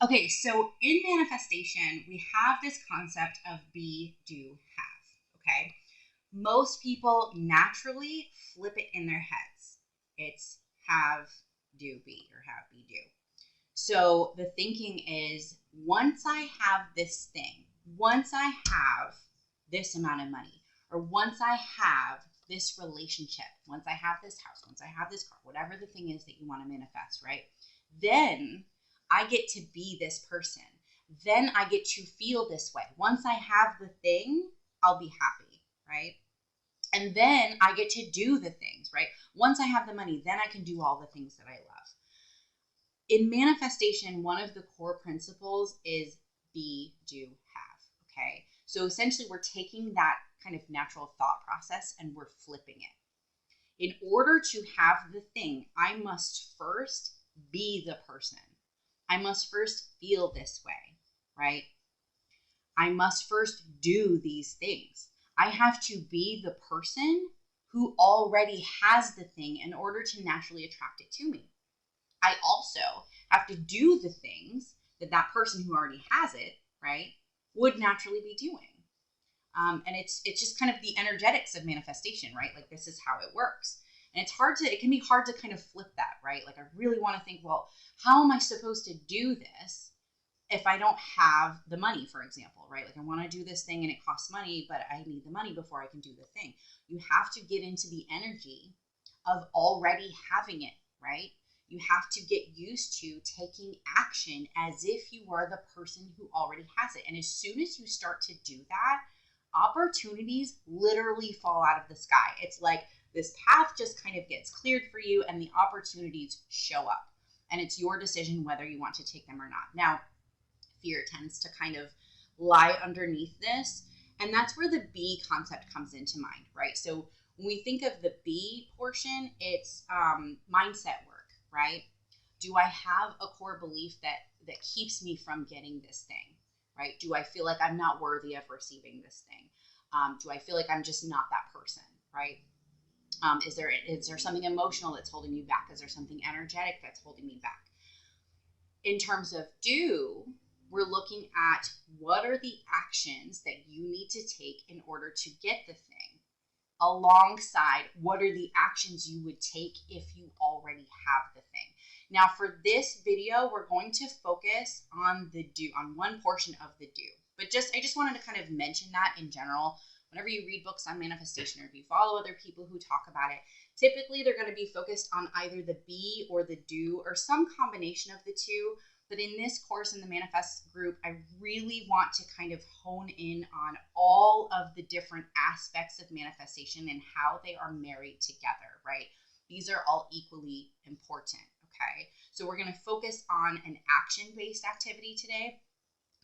Okay, so in manifestation, we have this concept of be, do, have. Okay. Most people naturally flip it in their heads. It's have, do, be, or have, be, do. So the thinking is once I have this thing, once I have this amount of money, or once I have this relationship, once I have this house, once I have this car, whatever the thing is that you want to manifest, right? Then I get to be this person. Then I get to feel this way. Once I have the thing, I'll be happy, right? And then I get to do the things, right? Once I have the money, then I can do all the things that I love. In manifestation, one of the core principles is be, do, have. Okay. So essentially, we're taking that kind of natural thought process and we're flipping it. In order to have the thing, I must first be the person. I must first feel this way, right? I must first do these things. I have to be the person who already has the thing in order to naturally attract it to me. I also have to do the things that that person who already has it, right, would naturally be doing. And it's just kind of the energetics of manifestation, right? Like this is how it works. And it can be hard to kind of flip that, right? Like I really want to think, well, how am I supposed to do this if I don't have the money, for example, right? Like I want to do this thing and it costs money, but I need the money before I can do the thing. You have to get into the energy of already having it, right? You have to get used to taking action as if you are the person who already has it. And as soon as you start to do that, opportunities literally fall out of the sky. It's like this path just kind of gets cleared for you and the opportunities show up. And it's your decision whether you want to take them or not. Now, fear tends to kind of lie underneath this. And that's where the B concept comes into mind, right? So when we think of the B portion, it's mindset work, right? Do I have a core belief that keeps me from getting this thing, right? Do I feel like I'm not worthy of receiving this thing? Do I feel like I'm just not that person, right? Is there something emotional that's holding me back? Is there something energetic that's holding me back? In terms of do, we're looking at what are the actions that you need to take in order to get the thing, alongside what are the actions you would take if you already have the thing. Now, for this video, we're going to focus on the do, on one portion of the do. But I just wanted to kind of mention that in general. Whenever you read books on manifestation or if you follow other people who talk about it, typically they're going to be focused on either the be or the do or some combination of the two. But in this course in the Manifest group, I really want to kind of hone in on all of the different aspects of manifestation and how they are married together, right? These are all equally important, okay? So we're going to focus on an action-based activity today,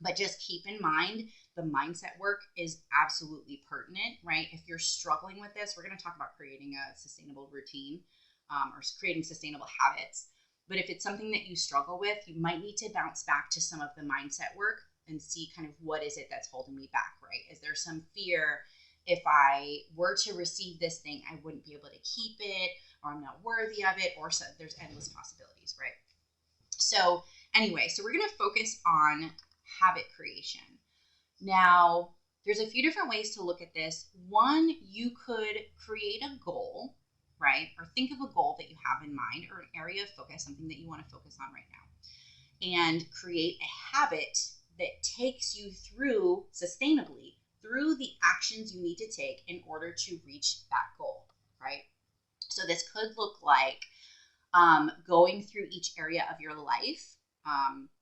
but just keep in mind the mindset work is absolutely pertinent, right? If you're struggling with this, we're going to talk about creating a sustainable routine or creating sustainable habits. But if it's something that you struggle with, you might need to bounce back to some of the mindset work and see kind of what is it that's holding me back, right? Is there some fear if I were to receive this thing, I wouldn't be able to keep it, or I'm not worthy of it, or so there's endless possibilities, right? So anyway, so we're going to focus on habit creation. Now, there's a few different ways to look at this. One, you could create a goal, right? Or think of a goal that you have in mind or an area of focus, something that you want to focus on right now, and create a habit that takes you through sustainably through the actions you need to take in order to reach that goal, right? So this could look like going through each area of your life.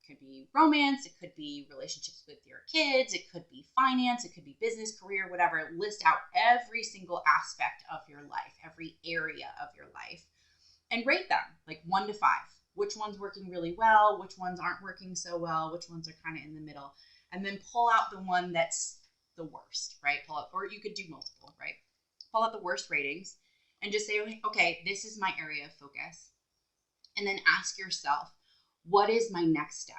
Could be romance, it could be relationships with your kids, it could be finance, it could be business, career, whatever. List out every single aspect of your life, every area of your life, and rate them like 1 to 5. Which one's working really well? Which ones aren't working so well? Which ones are kind of in the middle? And then pull out the one that's the worst, right? Pull out, or you could do multiple, right? Pull out the worst ratings and just say, okay, this is my area of focus. And then ask yourself, what is my next step?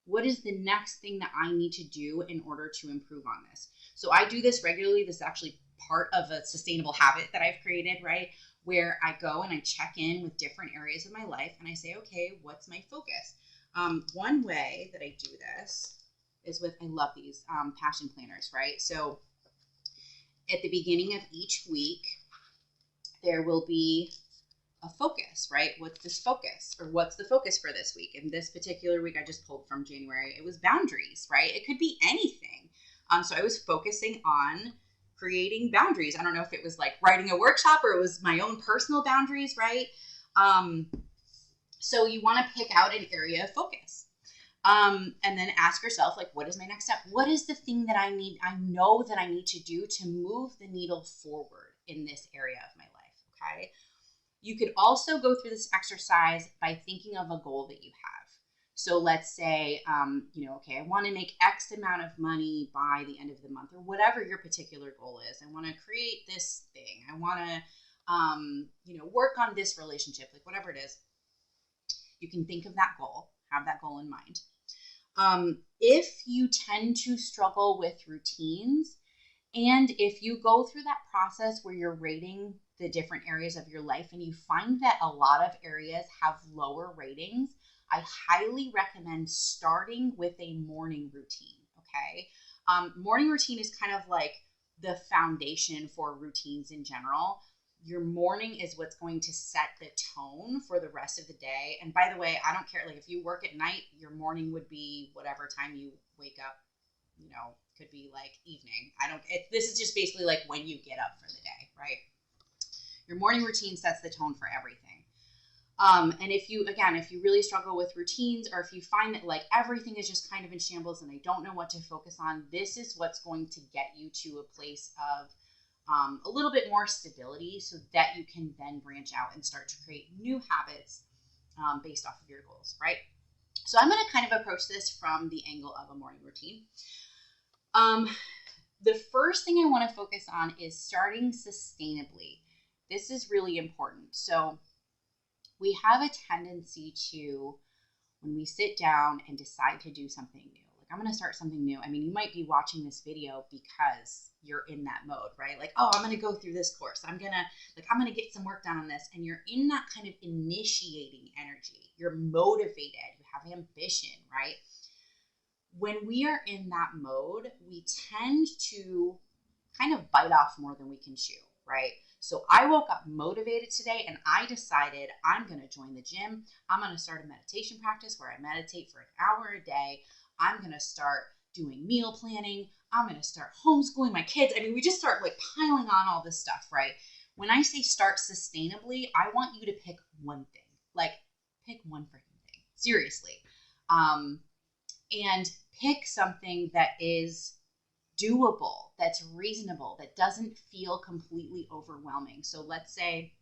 What is the next thing that I need to do in order to improve on this? So I do this regularly. This is actually part of a sustainable habit that I've created, right? Where I go and I check in with different areas of my life and I say, okay, what's my focus? One way that I do this is with, I love these passion planners, right? So at the beginning of each week, there will be a focus, right? What's this focus, or what's the focus for this week? And this particular week, I just pulled from January, it was boundaries, right? It could be anything. So I was focusing on creating boundaries. I don't know if it was like writing a workshop or it was my own personal boundaries, right? So you want to pick out an area of focus. And then ask yourself, like, what is my next step? What is the thing that I know that I need to do to move the needle forward in this area of my life, okay? You could also go through this exercise by thinking of a goal that you have. So let's say, okay, I want to make X amount of money by the end of the month, or whatever your particular goal is. I want to create this thing. I want to, work on this relationship, like whatever it is. You can think of that goal, have that goal in mind. If you tend to struggle with routines, and if you go through that process where you're rating the different areas of your life and you find that a lot of areas have lower ratings, I highly recommend starting with a morning routine, okay? Morning routine is kind of like the foundation for routines in general. Your morning is what's going to set the tone for the rest of the day. And by the way, I don't care, like if you work at night, your morning would be whatever time you wake up, could be like evening. This is just basically like when you get up for the day, right? Your morning routine sets the tone for everything. And if you really struggle with routines, or if you find that like everything is just kind of in shambles and I don't know what to focus on, this is what's going to get you to a place of a little bit more stability, so that you can then branch out and start to create new habits based off of your goals, right? So I'm going to kind of approach this from the angle of a morning routine. The first thing I want to focus on is starting sustainably. This is really important. So we have a tendency to, when we sit down and decide to do something new, like I'm going to start something new. I mean, you might be watching this video because you're in that mode, right? Like, oh, I'm going to go through this course. I'm going to get some work done on this. And you're in that kind of initiating energy. You're motivated. You have ambition, right? When we are in that mode, we tend to kind of bite off more than we can chew, right? So I woke up motivated today and I decided I'm going to join the gym. I'm going to start a meditation practice where I meditate for an hour a day. I'm going to start doing meal planning. I'm going to start homeschooling my kids. I mean, we just start like piling on all this stuff, right? When I say start sustainably, I want you to pick one thing, like pick one freaking thing, seriously. And pick something that is doable, that's reasonable, that doesn't feel completely overwhelming. So let's say,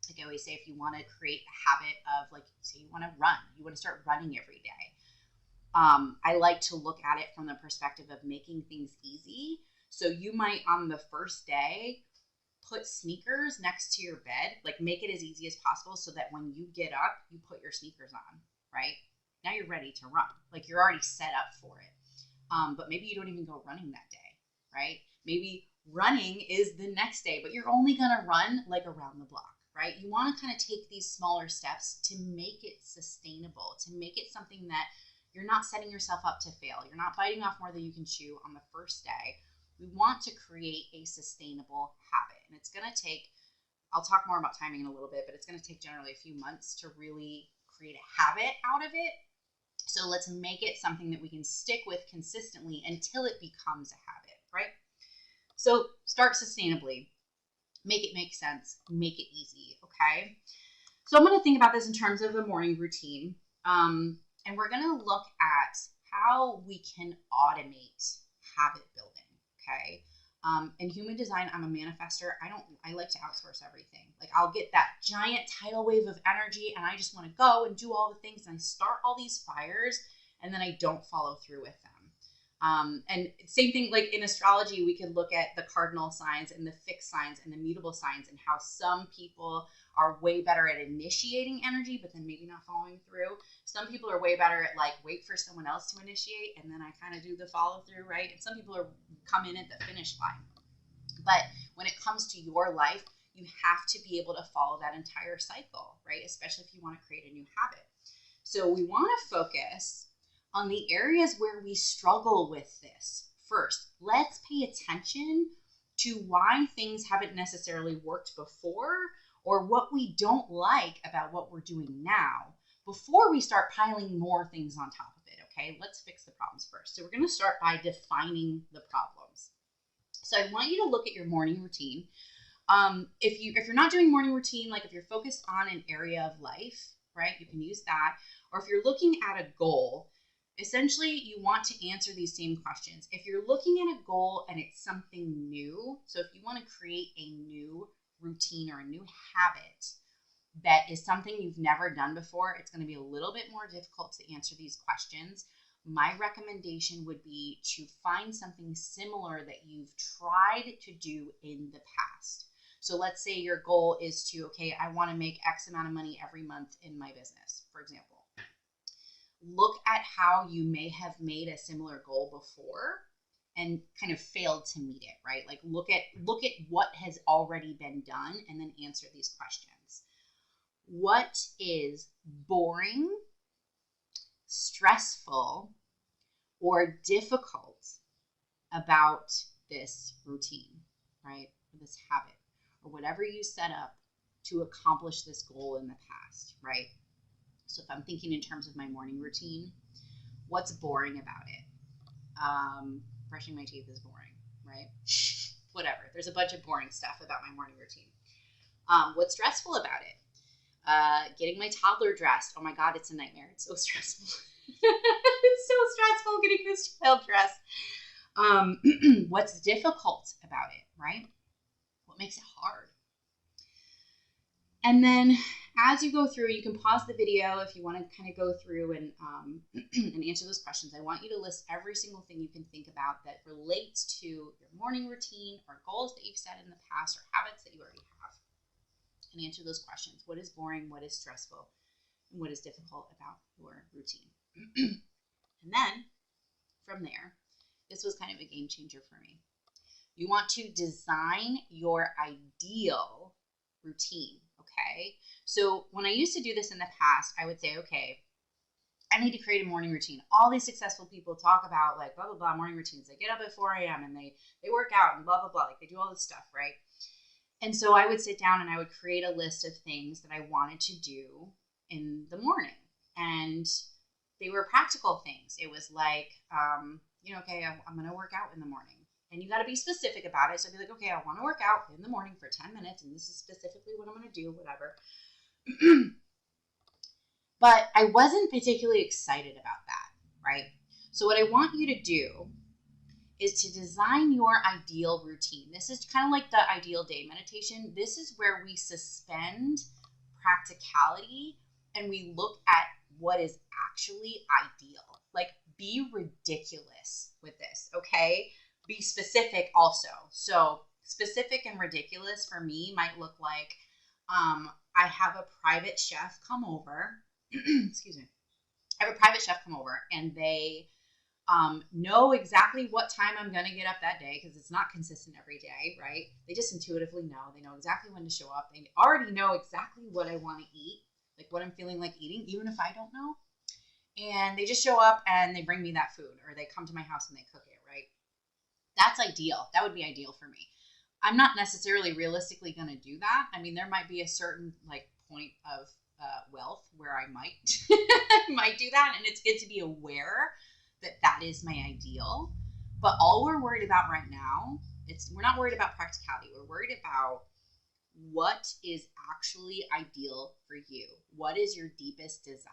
like I always say, if you want to create a habit of, like, say you want to run, you want to start running every day. I like to look at it from the perspective of making things easy. So you might, on the first day, put sneakers next to your bed, like make it as easy as possible so that when you get up, you put your sneakers on, right? Now you're ready to run. Like you're already set up for it. But maybe you don't even go running that day, right? Maybe running is the next day, but you're only going to run like around the block, right? You want to kind of take these smaller steps to make it sustainable, to make it something that you're not setting yourself up to fail. You're not biting off more than you can chew on the first day. We want to create a sustainable habit. And it's going to take, I'll talk more about timing in a little bit, but it's going to take generally a few months to really create a habit out of it. So let's make it something that we can stick with consistently until it becomes a habit, right? So start sustainably, make it make sense, make it easy, okay? So I'm going to think about this in terms of a morning routine, and we're going to look at how we can automate habit building, okay? In human design, I'm a manifester. I like to outsource everything. Like I'll get that giant tidal wave of energy and I just want to go and do all the things and I start all these fires and then I don't follow through with them. And same thing, like in astrology, we could look at the cardinal signs and the fixed signs and the mutable signs and how some people are way better at initiating energy, but then maybe not following through. Some people are way better at like wait for someone else to initiate and then I kind of do the follow through, right? And some people come in at the finish line. But when it comes to your life, you have to be able to follow that entire cycle, right? Especially if you want to create a new habit. So we want to focus on the areas where we struggle with this first. Let's pay attention to why things haven't necessarily worked before or what we don't like about what we're doing now before we start piling more things on top of it, okay? Let's fix the problems first. So we're going to start by defining the problems. So I want you to look at your morning routine. If you're not doing morning routine, like if you're focused on an area of life, right, you can use that. Or if you're looking at a goal, essentially you want to answer these same questions. If you're looking at a goal and it's something new, so if you want to create a new routine or a new habit that is something you've never done before, it's going to be a little bit more difficult to answer these questions. My recommendation would be to find something similar that you've tried to do in the past. So let's say your goal is to, okay, I want to make X amount of money every month in my business, for example. Look at how you may have made a similar goal before and kind of failed to meet it, right? Like look at what has already been done and then answer these questions. What is boring, stressful, or difficult about this routine, right? Or this habit, or whatever you set up to accomplish this goal in the past, right? So if I'm thinking in terms of my morning routine, what's boring about it? Brushing my teeth is boring, right? Whatever. There's a bunch of boring stuff about my morning routine. What's stressful about it? Getting my toddler dressed. Oh my God, it's a nightmare. It's so stressful. It's so stressful getting this child dressed. What's difficult about it, right? What makes it hard? And then as you go through, you can pause the video if you want to kind of go through and and answer those questions. I want you to list every single thing you can think about that relates to your morning routine or goals that you've set in the past or habits that you already have. And answer those questions. What is boring? What is stressful? And what is difficult about your routine? And then from there, this was kind of a game changer for me. You want to design your ideal routine. Okay. So when I used to do this in the past, I would say, okay, I need to create a morning routine. All these successful people talk about like blah, blah, blah morning routines. They get up at 4 a.m. and they work out and blah, blah, blah. Like they do all this stuff, right? And so I would sit down and I would create a list of things that I wanted to do in the morning. And they were practical things. It was like, okay, I'm going to work out in the morning. And you got to be specific about it. So I'd be like, okay, I want to work out in the morning for 10 minutes. And this is specifically what I'm going to do, whatever. But I wasn't particularly excited about that, right? So what I want you to do is to design your ideal routine. This is kind of like the ideal day meditation. This is where we suspend practicality and we look at what is actually ideal. Like be ridiculous with this, okay? Be specific also. So specific and ridiculous for me might look like I have a private chef come over. Excuse me. I have a private chef come over and they know exactly what time I'm going to get up that day because it's not consistent every day, right? They just intuitively know. They know exactly when to show up. They already know exactly what I want to eat, like what I'm feeling like eating, even if I don't know. And they just show up and they bring me that food or they come to my house and they cook it, right? That's ideal. That would be ideal for me. I'm not necessarily realistically going to do that. I mean, there might be a certain like point of wealth where I might might do that, and it's good to be aware that that is my ideal. But all we're worried about right now, we're not worried about practicality. We're worried about what is actually ideal for you. What is your deepest desire?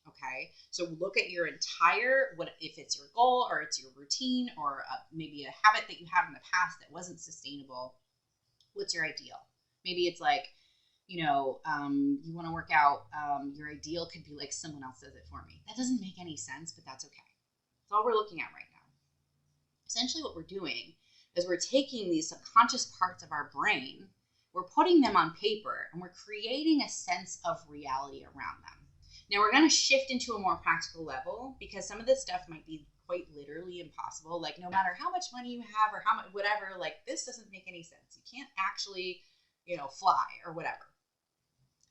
Okay, so look at your entire, if it's your goal or it's your routine or maybe a habit that you had in the past that wasn't sustainable. What's your ideal? Maybe it's like, you want to work out. Your ideal could be like someone else does it for me. That doesn't make any sense, but that's okay. That's all we're looking at right now. Essentially what we're doing is we're taking these subconscious parts of our brain, we're putting them on paper, and we're creating a sense of reality around them. Now we're going to shift into a more practical level because some of this stuff might be quite literally impossible. Like no matter how much money you have or how much, whatever, like this doesn't make any sense. You can't actually, fly or whatever.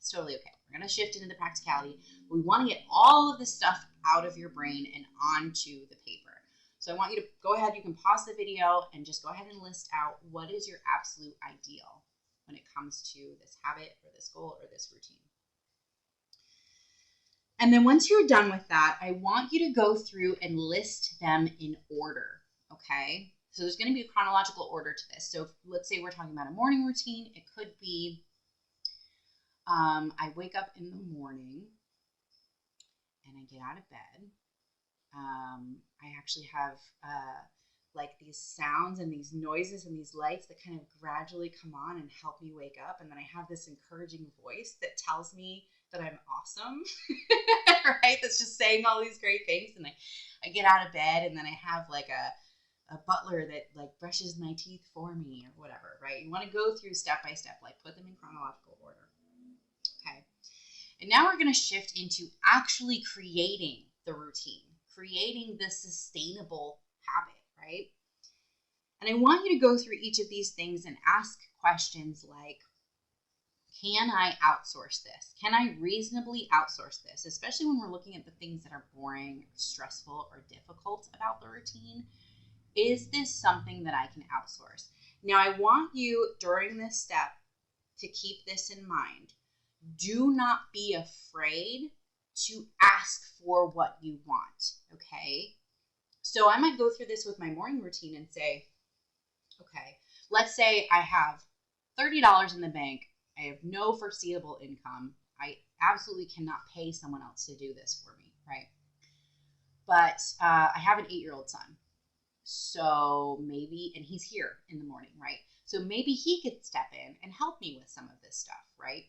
It's totally okay. We're going to shift into the practicality. We want to get all of this stuff out of your brain and onto the paper. So I want you to go ahead, you can pause the video and just go ahead and list out what is your absolute ideal when it comes to this habit or this goal or this routine. And then once you're done with that, I want you to go through and list them in order, okay? So there's going to be a chronological order to this. So let's say we're talking about a morning routine. It could be I wake up in the morning and I get out of bed. I actually have like these sounds and these noises and these lights that kind of gradually come on and help me wake up. And then I have this encouraging voice that tells me that I'm awesome, right? That's just saying all these great things. And I get out of bed and then I have like a butler that like brushes my teeth for me or whatever, right? You want to go through step by step, like put them in chronological order. Okay. And now we're going to shift into actually creating the routine, creating the sustainable habit, right? And I want you to go through each of these things and ask questions like, can I outsource this? Can I reasonably outsource this? Especially when we're looking at the things that are boring, stressful, or difficult about the routine. Is this something that I can outsource? Now, I want you during this step to keep this in mind. Do not be afraid to ask for what you want, okay? So I might go through this with my morning routine and say, okay, let's say I have $30 in the bank. I have no foreseeable income. I absolutely cannot pay someone else to do this for me, right? But I have an 8-year-old son. So maybe, and he's here in the morning, right? So maybe he could step in and help me with some of this stuff, right?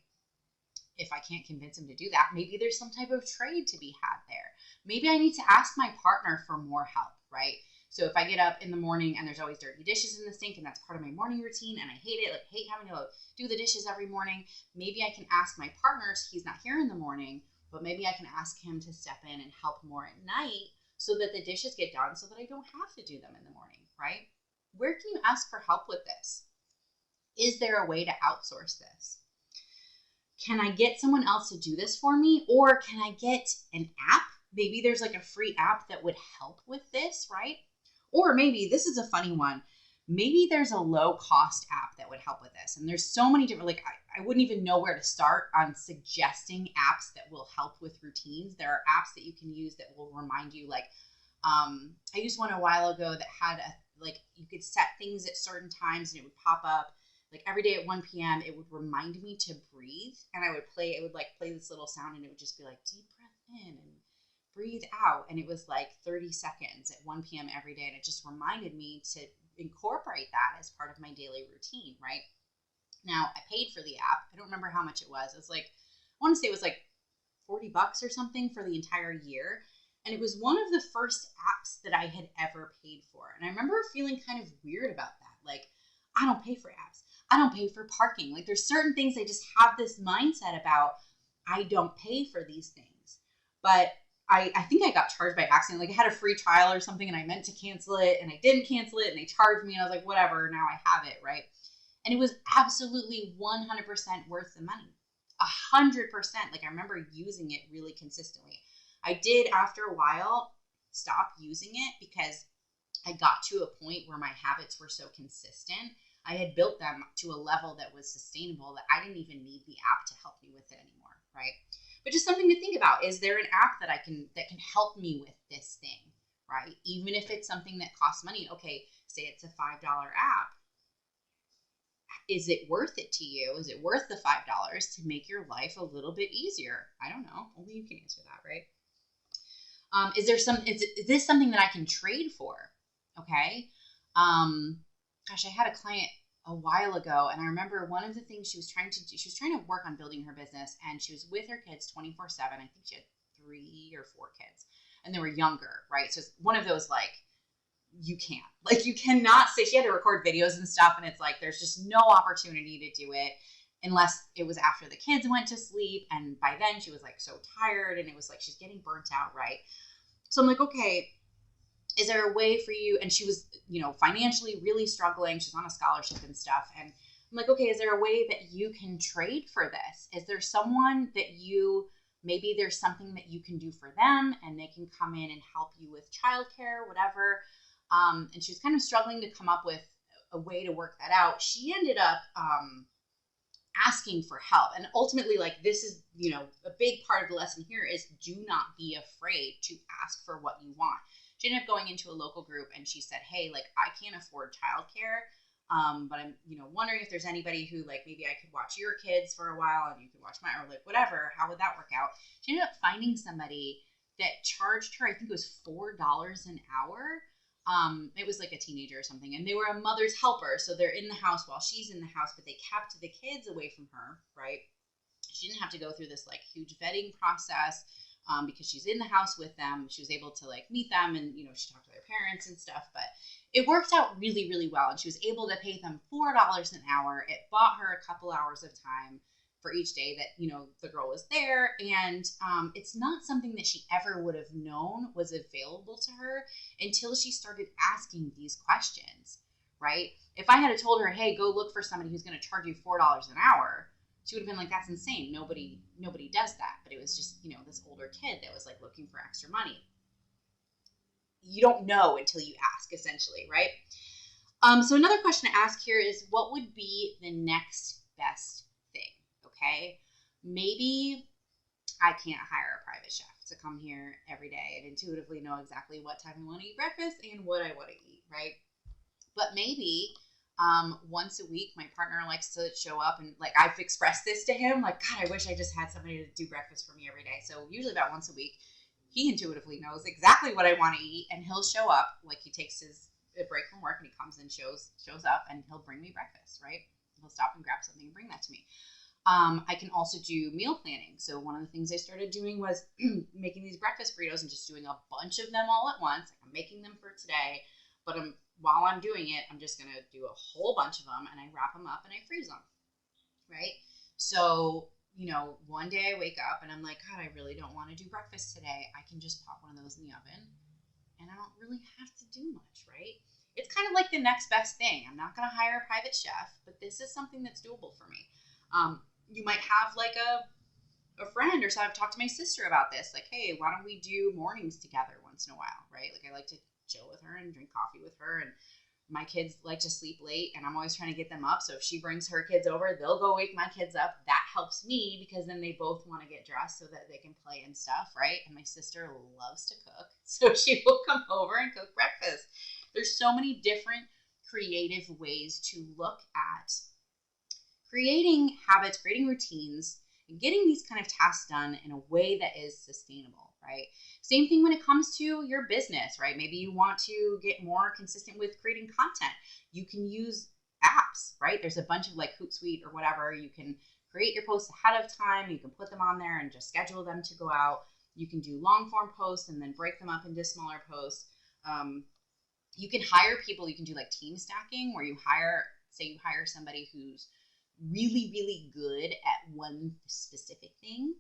If I can't convince him to do that, maybe there's some type of trade to be had there. Maybe I need to ask my partner for more help, right? So if I get up in the morning and there's always dirty dishes in the sink and that's part of my morning routine and I hate it, like hate having to do the dishes every morning, maybe I can ask my partner, he's not here in the morning, but maybe I can ask him to step in and help more at night so that the dishes get done so that I don't have to do them in the morning, right? Where can you ask for help with this? Is there a way to outsource this? Can I get someone else to do this for me? Or can I get an app? Maybe there's like a free app that would help with this, right? Or maybe, this is a funny one, maybe there's a low cost app that would help with this. And there's so many different, like I wouldn't even know where to start on suggesting apps that will help with routines. There are apps that you can use that will remind you, like I used one a while ago that had like you could set things at certain times and it would pop up. Like every day at 1 p.m. it would remind me to breathe, and it would play this little sound, and it would just be like deep breath in and breathe out. And it was like 30 seconds at 1 p.m. every day. And it just reminded me to incorporate that as part of my daily routine, right? Now I paid for the app. I don't remember how much it was. It was like, I want to say it was like $40 or something for the entire year. And it was one of the first apps that I had ever paid for. And I remember feeling kind of weird about that. Like, I don't pay for apps. I don't pay for parking. Like there's certain things I just have this mindset about. I don't pay for these things. But I think I got charged by accident. Like I had a free trial or something and I meant to cancel it and I didn't cancel it and they charged me and I was like, whatever, now I have it, right? And it was absolutely 100% worth the money. 100%. Like I remember using it really consistently. I did after a while stop using it because I got to a point where my habits were so consistent. I had built them to a level that was sustainable that I didn't even need the app to help me with it anymore, right? But just something to think about. Is there an app that can help me with this thing, right? Even if it's something that costs money. Okay, say it's a $5 app. Is it worth it to you? Is it worth the $5 to make your life a little bit easier? I don't know. Only you can answer that, right? Is this something that I can trade for? Okay. Gosh, I had a client a while ago, and I remember one of the things she was trying to do, she was trying to work on building her business, and she was with her kids 24/7. I think she had 3 or 4 kids, and they were younger, right? So it's one of those, like, you cannot say, she had to record videos and stuff, and it's like, there's just no opportunity to do it unless it was after the kids went to sleep, and by then she was like so tired, and it was like she's getting burnt out, right? So I'm like, okay, is there a way for you? And she was, financially really struggling. She's on a scholarship and stuff. And I'm like, okay, is there a way that you can trade for this? Is there someone that maybe there's something that you can do for them and they can come in and help you with childcare, whatever. And she was kind of struggling to come up with a way to work that out. She ended up asking for help. And ultimately, like, this is, a big part of the lesson here is do not be afraid to ask for what you want. She ended up going into a local group and she said, hey, like, I can't afford childcare. But I'm, wondering if there's anybody who, like, maybe I could watch your kids for a while and you could watch mine, or like whatever. How would that work out? She ended up finding somebody that charged her, I think it was $4 an hour. It was like a teenager or something, and they were a mother's helper. So they're in the house while she's in the house, but they kept the kids away from her, right? She didn't have to go through this like huge vetting process. Because she's in the house with them. She was able to like meet them and, she talked to their parents and stuff, but it worked out really, really well. And she was able to pay them $4 an hour. It bought her a couple hours of time for each day that, the girl was there. And it's not something that she ever would have known was available to her until she started asking these questions, right? If I had told her, hey, go look for somebody who's going to charge you $4 an hour, she would have been like, that's insane. Nobody does that. But it was just, this older kid that was like looking for extra money. You don't know until you ask, essentially, right? So another question to ask here is, what would be the next best thing? Okay. Maybe I can't hire a private chef to come here every day and intuitively know exactly what time I want to eat breakfast and what I want to eat, right? But maybe once a week, my partner likes to show up, and like I've expressed this to him, like, God, I wish I just had somebody to do breakfast for me every day. So usually about once a week, he intuitively knows exactly what I want to eat, and he'll show up. Like, he takes a break from work and he comes and shows up, and he'll bring me breakfast, right? He'll stop and grab something and bring that to me. I can also do meal planning. So one of the things I started doing was making these breakfast burritos and just doing a bunch of them all at once. Like, I'm making them for today, but while I'm doing it, I'm just going to do a whole bunch of them, and I wrap them up and I freeze them, right? So, one day I wake up and I'm like, God, I really don't want to do breakfast today. I can just pop one of those in the oven and I don't really have to do much, right? It's kind of like the next best thing. I'm not going to hire a private chef, but this is something that's doable for me. You might have like a friend, or so I've talked to my sister about this, like, hey, why don't we do mornings together once in a while, right? Like, I like to chill with her and drink coffee with her, and my kids like to sleep late and I'm always trying to get them up. So if she brings her kids over, they'll go wake my kids up. That helps me because then they both want to get dressed so that they can play and stuff, right? And my sister loves to cook, so she will come over and cook breakfast. There's so many different creative ways to look at creating habits, creating routines, and getting these kind of tasks done in a way that is sustainable, right? Same thing when it comes to your business, right? Maybe you want to get more consistent with creating content. You can use apps, right? There's a bunch of like Hootsuite or whatever. You can create your posts ahead of time. You can put them on there and just schedule them to go out. You can do long form posts and then break them up into smaller posts. You can hire people. You can do like team stacking where you hire somebody who's really, really good at one specific thing.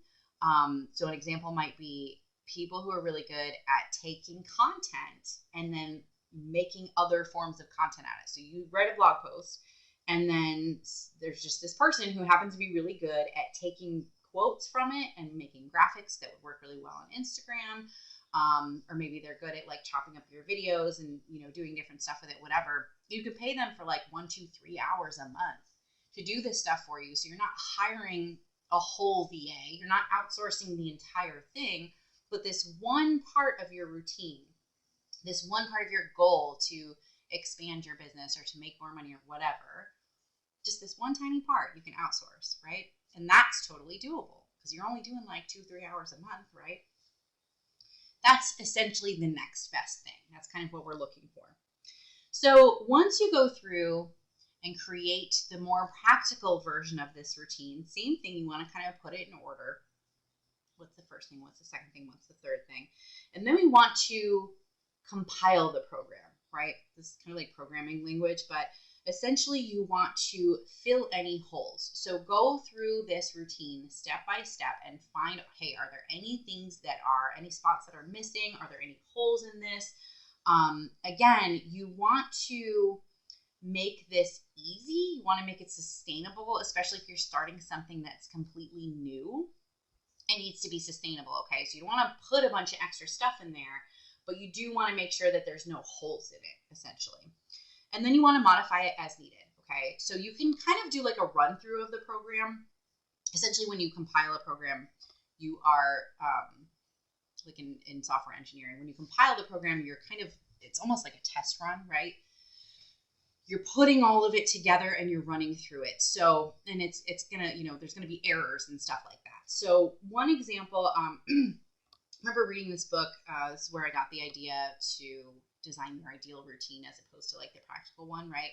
So an example might be people who are really good at taking content and then making other forms of content out of it. So you write a blog post, and then there's just this person who happens to be really good at taking quotes from it and making graphics that would work really well on Instagram. Or maybe they're good at like chopping up your videos and, doing different stuff with it, whatever. You could pay them for like 1, 2, 3 hours a month to do this stuff for you. So you're not hiring a whole VA. You're not outsourcing the entire thing, but this one part of your routine, this one part of your goal to expand your business or to make more money or whatever, just this one tiny part you can outsource, right? And that's totally doable because you're only doing like 2, 3 hours a month, right? That's essentially the next best thing. That's kind of what we're looking for. So once you go through and create the more practical version of this routine, same thing, you want to kind of put it in order. What's the first thing? What's the second thing? What's the third thing? And then we want to compile the program, right? This is kind of like programming language, but essentially you want to fill any holes. So go through this routine step by step and find, hey, are there any spots that are missing? Are there any holes in this? Again, you want to make this easy. You want to make it sustainable, especially if you're starting something that's completely new. It needs to be sustainable, okay? So you don't want to put a bunch of extra stuff in there, but you do want to make sure that there's no holes in it, essentially. And then you want to modify it as needed, okay? So you can kind of do like a run through of the program. Essentially, when you compile a program, you are, like in software engineering, when you compile the program, you're kind of, it's almost like a test run, right? You're putting all of it together and you're running through it. So, and it's gonna, there's gonna be errors and stuff like that. So one example, I remember reading this book. This is where I got the idea to design your ideal routine as opposed to like the practical one, right?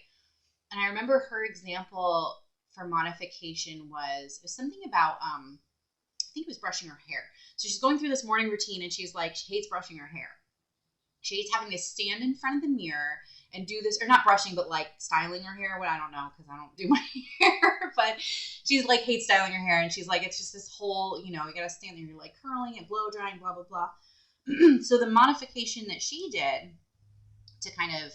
And I remember her example for modification was something about, I think it was brushing her hair. So she's going through this morning routine and she's like, she hates brushing her hair. She hates having to stand in front of the mirror and do this, or not brushing, but like styling her hair. What, I don't know, because I don't do my hair, but she's like hates styling her hair. And she's like, it's just this whole, you gotta stand there, you're like curling and blow drying, blah, blah, blah. So the modification that she did to kind of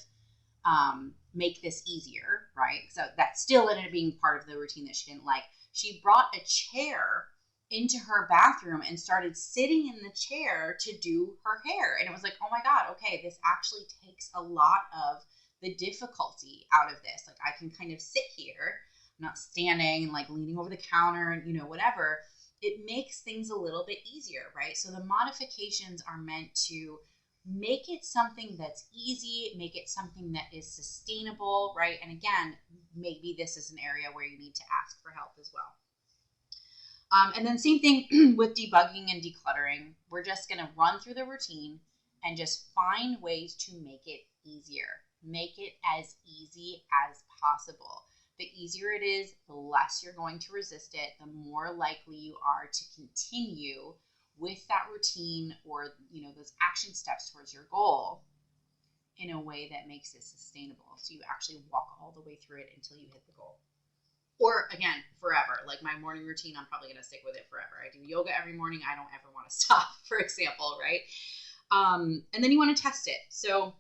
make this easier, right? So that still ended up being part of the routine that she didn't like. She brought a chair into her bathroom and started sitting in the chair to do her hair. And it was like, oh my God, okay, this actually takes a lot of the difficulty out of this. Like I can kind of sit here, I'm not standing and like leaning over the counter and, whatever. It makes things a little bit easier, right? So the modifications are meant to make it something that's easy, make it something that is sustainable, right? And again, maybe this is an area where you need to ask for help as well. And then same thing with debugging and decluttering. We're just going to run through the routine and just find ways to make it easier. Make it as easy as possible. The easier it is, the less you're going to resist it, the more likely you are to continue with that routine or, those action steps towards your goal in a way that makes it sustainable. So you actually walk all the way through it until you hit the goal. Or again, forever. Like my morning routine, I'm probably going to stick with it forever. I do yoga every morning. I don't ever want to stop, for example, right? And then you want to test it. So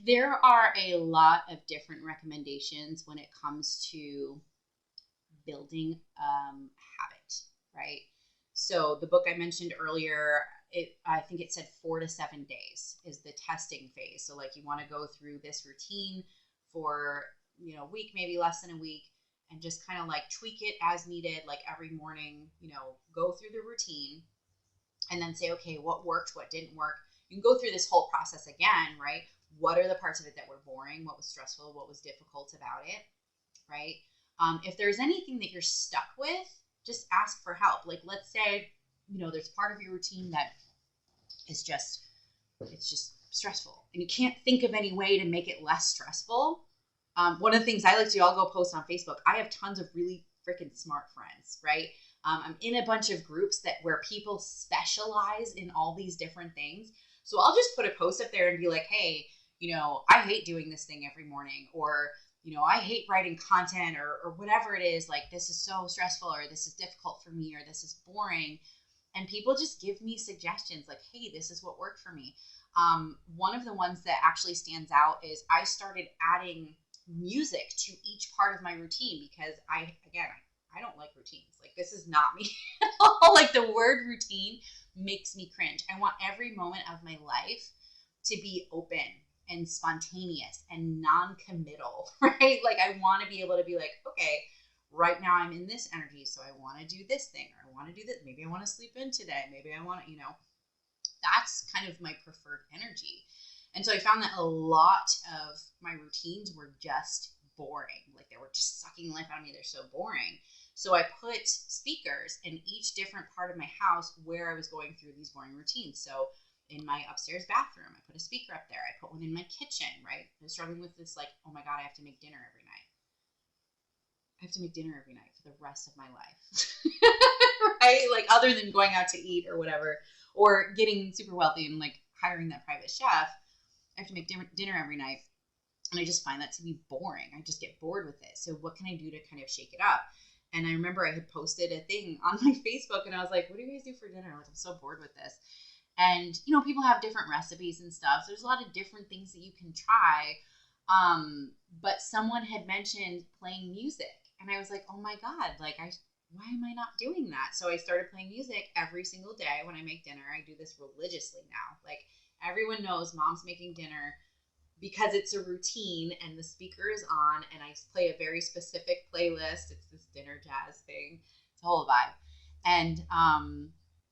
there are a lot of different recommendations when it comes to building habit, right? So the book I mentioned earlier, I think it said 4 to 7 days is the testing phase. So like you want to go through this routine for a week, maybe less than a week, and just kind of like tweak it as needed, like every morning, go through the routine and then say, okay, what worked, what didn't work. You can go through this whole process again, right? What are the parts of it that were boring? What was stressful? What was difficult about it, right? If there's anything that you're stuck with, just ask for help. Like, let's say, there's part of your routine that is just, it's just stressful and you can't think of any way to make it less stressful. One of the things I like to do, I'll go post on Facebook. I have tons of really freaking smart friends, right? I'm in a bunch of groups where people specialize in all these different things. So I'll just put a post up there and be like, hey, I hate doing this thing every morning, or, I hate writing content or whatever it is. Like, this is so stressful, or this is difficult for me, or this is boring. And people just give me suggestions like, hey, this is what worked for me. One of the ones that actually stands out is I started adding music to each part of my routine because I don't like routines. Like, this is not me at all. Like, the word routine makes me cringe. I want every moment of my life to be open and spontaneous and non-committal, right? Like, I want to be able to be like, okay, right now I'm in this energy, so I want to do this thing, or I want to do this. Maybe I want to sleep in today. Maybe I want to, that's kind of my preferred energy. And so I found that a lot of my routines were just boring. Like, they were just sucking life out of me. They're so boring. So I put speakers in each different part of my house where I was going through these boring routines. So in my upstairs bathroom, I put a speaker up there. I put one in my kitchen, right? I was struggling with this, like, oh my God, I have to make dinner every night. I have to make dinner every night for the rest of my life, right? Like, other than going out to eat or whatever, or getting super wealthy and like hiring that private chef, I have to make dinner every night. And I just find that to be boring. I just get bored with it. So what can I do to kind of shake it up? And I remember I had posted a thing on my Facebook and I was like, what do you guys do for dinner? Like, I'm so bored with this. And, people have different recipes and stuff. So there's a lot of different things that you can try. But someone had mentioned playing music, and I was like, oh my God, like why am I not doing that? So I started playing music every single day when I make dinner. I do this religiously now. Like everyone knows mom's making dinner because it's a routine and the speaker is on and I play a very specific playlist. It's this dinner jazz thing. It's a whole vibe. And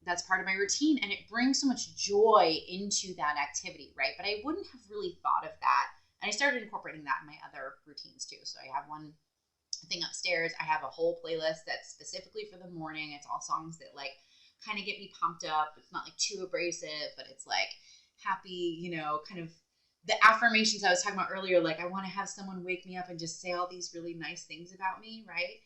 that's part of my routine and it brings so much joy into that activity, right? But I wouldn't have really thought of that. And I started incorporating that in my other routines too. So I have one thing upstairs. I have a whole playlist that's specifically for the morning. It's all songs that like kind of get me pumped up. It's not like too abrasive, but it's like happy, you know, kind of the affirmations I was talking about earlier. Like I want to have someone wake me up and just say all these really nice things about me, right?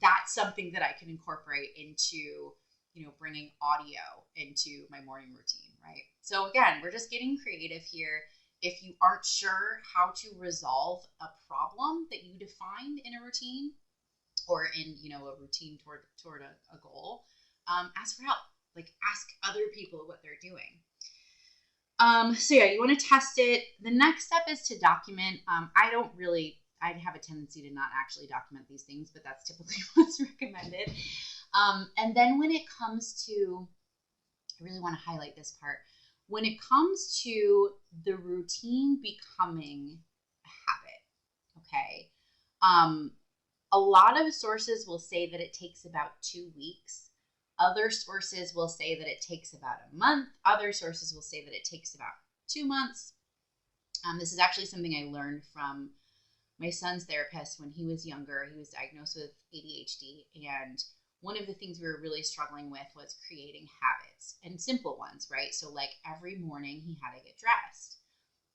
That's something that I can incorporate into, you know, bringing audio into my morning routine, right? So again, we're just getting creative here. If you aren't sure how to resolve a problem that you defined in a routine or in, you know, a routine toward a goal, ask for help. Like ask other people what they're doing. So yeah, you want to test it. The next step is to document. I have a tendency to not actually document these things, but that's typically what's recommended. And then when it comes to, I really want to highlight this part. When it comes to the routine becoming a habit, okay, a lot of sources will say that it takes about 2 weeks. Other sources will say that it takes about a month. Other sources will say that it takes about 2 months. This is actually something I learned from my son's therapist when he was younger. He was diagnosed with ADHD, and one of the things we were really struggling with was creating habits and simple ones, right? So like every morning he had to get dressed,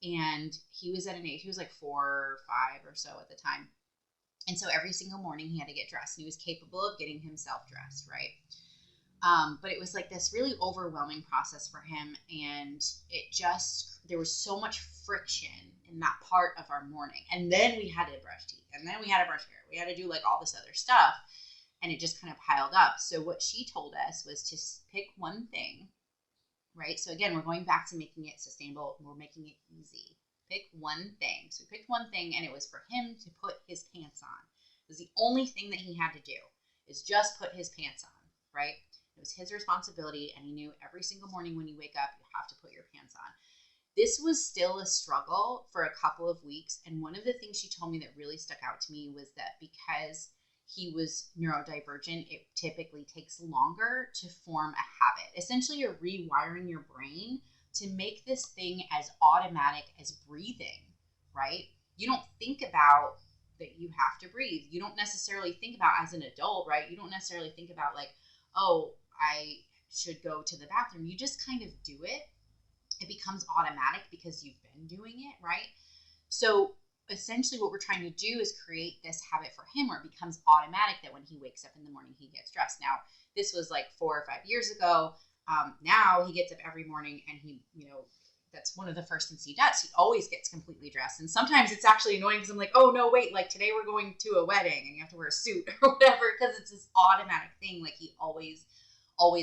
and he was at an age, he was like 4 or 5 or so at the time. And so every single morning he had to get dressed and he was capable of getting himself dressed, right? But it was like this really overwhelming process for him. And there was so much friction in that part of our morning. And then we had to brush teeth and then we had to brush hair. We had to do like all this other stuff. And it just kind of piled up. So what she told us was to pick one thing, right? So again, we're going back to making it sustainable. We're making it easy. Pick one thing. So we picked one thing and it was for him to put his pants on. It was the only thing that he had to do is just put his pants on, right? It was his responsibility, and he knew every single morning when you wake up, you have to put your pants on. This was still a struggle for a couple of weeks, and one of the things she told me that really stuck out to me was that because he was neurodivergent, it typically takes longer to form a habit. Essentially, you're rewiring your brain to make this thing as automatic as breathing, right? You don't think about that you have to breathe. You don't necessarily think about as an adult, right? You don't necessarily think about like, oh, I should go to the bathroom. You just kind of do it. It becomes automatic because you've been doing it, right? So essentially what we're trying to do is create this habit for him where it becomes automatic that when he wakes up in the morning, he gets dressed. Now, this was like 4 or 5 years ago. Now he gets up every morning and he, you know, that's one of the first things he does. He always gets completely dressed. And sometimes it's actually annoying because I'm like, oh, no, wait, like today we're going to a wedding and you have to wear a suit or whatever because it's this automatic thing. Like he always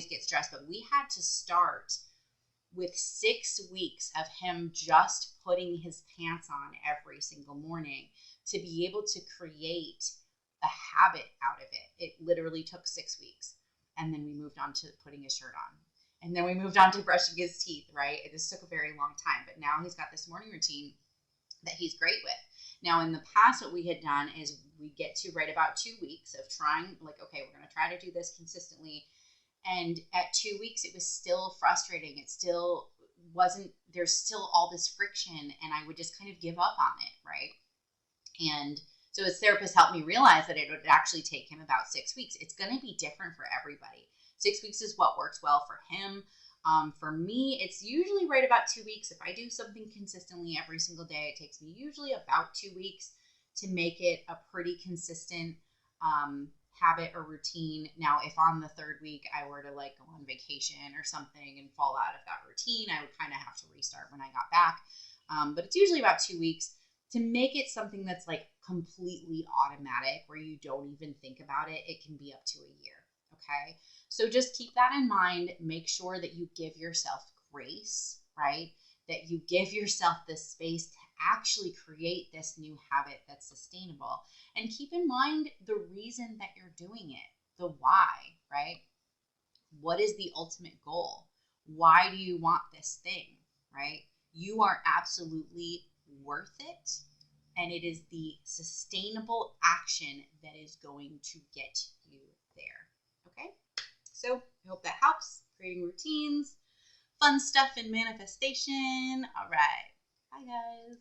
gets dressed. But we had to start with 6 weeks of him just putting his pants on every single morning to be able to create a habit out of it. It literally took 6 weeks. And then we moved on to putting his shirt on. And then we moved on to brushing his teeth, right? This took a very long time, but now he's got this morning routine that he's great with. Now, in the past, what we had done is we get to right about 2 weeks of trying, like, okay, we're going to try to do this consistently. And at 2 weeks, it was still frustrating. It still wasn't, there's still all this friction, and I would just kind of give up on it, right? And so his therapist helped me realize that it would actually take him about 6 weeks. It's going to be different for everybody. 6 weeks is what works well for him. For me, it's usually right about 2 weeks. If I do something consistently every single day, it takes me usually about 2 weeks to make it a pretty consistent habit or routine. Now, if on the 3rd week I were to like go on vacation or something and fall out of that routine, I would kind of have to restart when I got back. But it's usually about 2 weeks to make it something that's like completely automatic where you don't even think about it. It can be up to a year. Okay. So just keep that in mind. Make sure that you give yourself grace, right? That you give yourself the space to actually create this new habit that's sustainable. And keep in mind the reason that you're doing it, the why, right? What is the ultimate goal? Why do you want this thing, right? You are absolutely worth it. And it is the sustainable action that is going to get you there. Okay? So I hope that helps. Creating routines, fun stuff in manifestation. All right. Bye, guys.